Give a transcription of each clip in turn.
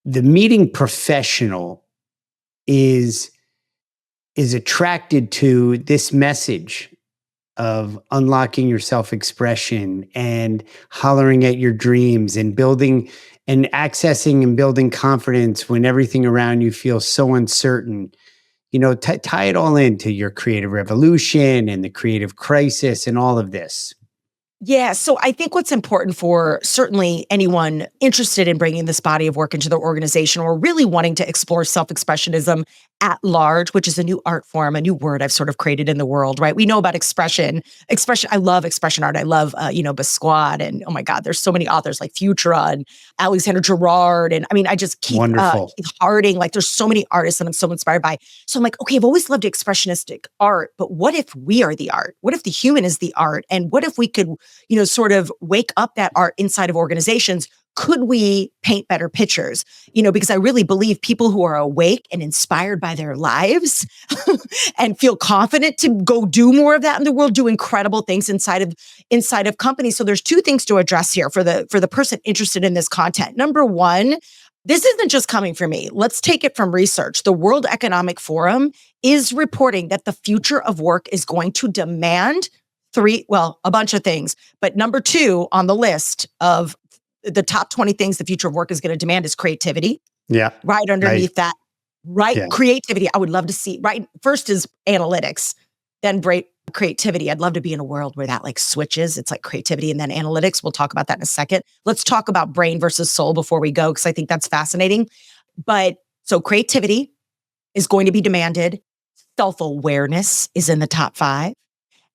the meeting professional is attracted to this message of unlocking your self-expression and hollering at your dreams and building and accessing and building confidence when everything around you feels so uncertain. Tie it all into your creative revolution and the creative crisis and all of this. Yeah. So I think what's important for certainly anyone interested in bringing this body of work into their organization or really wanting to explore self-expressionism at large, which is a new art form, a new word I've sort of created in the world, right? We know about expression. I love expression art. I love, Basquiat, and oh my God, there's so many authors like Futura and Alexander Gerard. And I mean, I just Wonderful. Keith Harding, like there's so many artists that I'm so inspired by. So I'm like, okay, I've always loved expressionistic art, but what if we are the art? What if the human is the art? And what if we could sort of wake up that art inside of organizations? Could we paint better pictures? Because I really believe people who are awake and inspired by their lives and feel confident to go do more of that in the world, do incredible things inside of companies. So there's two things to address here for the person interested in this content. Number one, this isn't just coming from me. Let's take it from research. The World Economic Forum is reporting that the future of work is going to demand a bunch of things. But number two on the list of the top 20 things the future of work is going to demand is creativity. Yeah. Right underneath that, right? Yeah. Creativity. I would love to see, right? First is analytics, then creativity. I'd love to be in a world where that like switches. It's like creativity and then analytics. We'll talk about that in a second. Let's talk about brain versus soul before we go, because I think that's fascinating. But so creativity is going to be demanded. Self-awareness is in the top 5.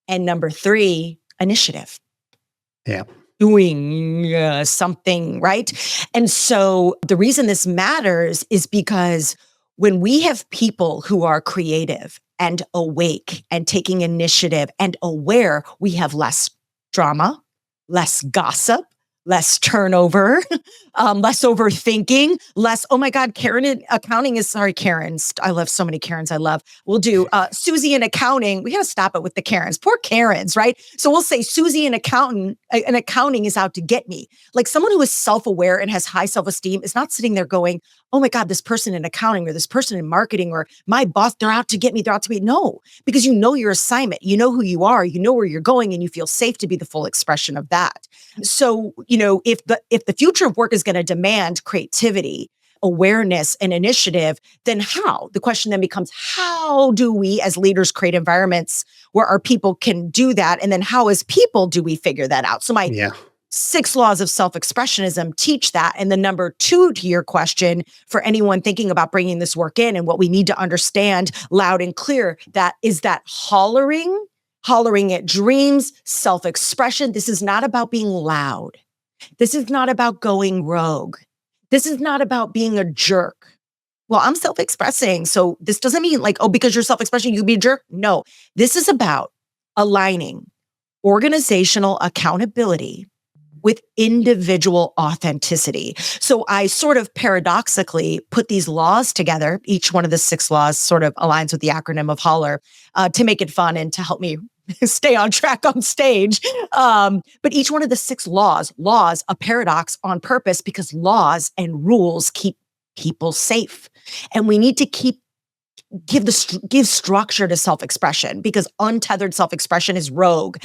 And number 3, initiative. Yeah. Doing something, right? And so the reason this matters is because when we have people who are creative and awake and taking initiative and aware, we have less drama, less gossip, less turnover, less overthinking, less, oh my God, Karen in accounting Karens. I love so many Karens we'll do Susie in accounting. We got to stop it with the Karens. Poor Karens, right? So we'll say Susie in accounting is out to get me. Like someone who is self-aware and has high self-esteem is not sitting there going, oh my God, this person in accounting or this person in marketing or my boss, they're out to get me. No, because you know your assignment, you know who you are, you know where you're going, and you feel safe to be the full expression of that. So, if the future of work is going to demand creativity, awareness, and initiative, then how? The question then becomes, how do we as leaders create environments where our people can do that? And then how as people do we figure that out? So my 6 Laws of Self-Expressionism teach that. And the number 2 to your question for anyone thinking about bringing this work in and what we need to understand loud and clear, that is that hollering at dreams, self-expression. This is not about being loud. This is not about going rogue. This is not about being a jerk. Well, I'm self-expressing. So this doesn't mean like, oh, because you're self-expressing, you be a jerk. No, this is about aligning organizational accountability with individual authenticity. So I sort of paradoxically put these laws together. Each one of the 6 laws sort of aligns with the acronym of Holler to make it fun and to help me stay on track on stage. But each one of the 6 laws, a paradox on purpose, because laws and rules keep people safe. And we need to give structure to self-expression, because untethered self-expression is rogue.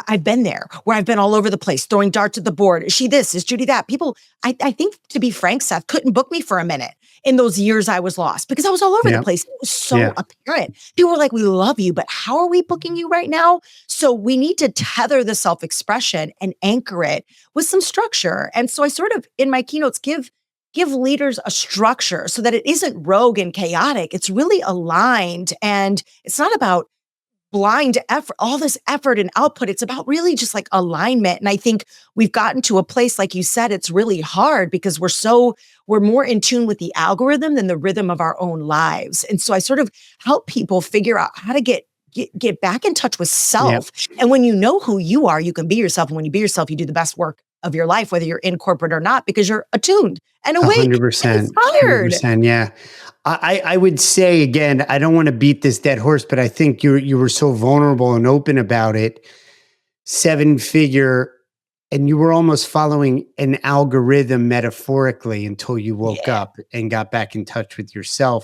I've been there where I've been all over the place, throwing darts at the board. Is she this? Is Judi that? People, I think, to be frank, Seth, couldn't book me for a minute in those years I was lost because I was all over the place. It was so apparent. People were like, we love you, but how are we booking you right now? So we need to tether the self-expression and anchor it with some structure. And so I sort of, in my keynotes, give leaders a structure so that it isn't rogue and chaotic. It's really aligned, and it's not about blind effort, all this effort and output. It's about really just like alignment. And I think we've gotten to a place, like you said, it's really hard because we're more in tune with the algorithm than the rhythm of our own lives. And so I sort of help people figure out how to get back in touch with self. Yep. And when you know who you are, you can be yourself. And when you be yourself, you do the best work of your life, whether you're in corporate or not, because you're attuned and awake 100%, and inspired. 100%, yeah. I would say, again, I don't want to beat this dead horse, but I think you were so vulnerable and open about it. 7-figure And you were almost following an algorithm metaphorically until you woke Yeah. up and got back in touch with yourself.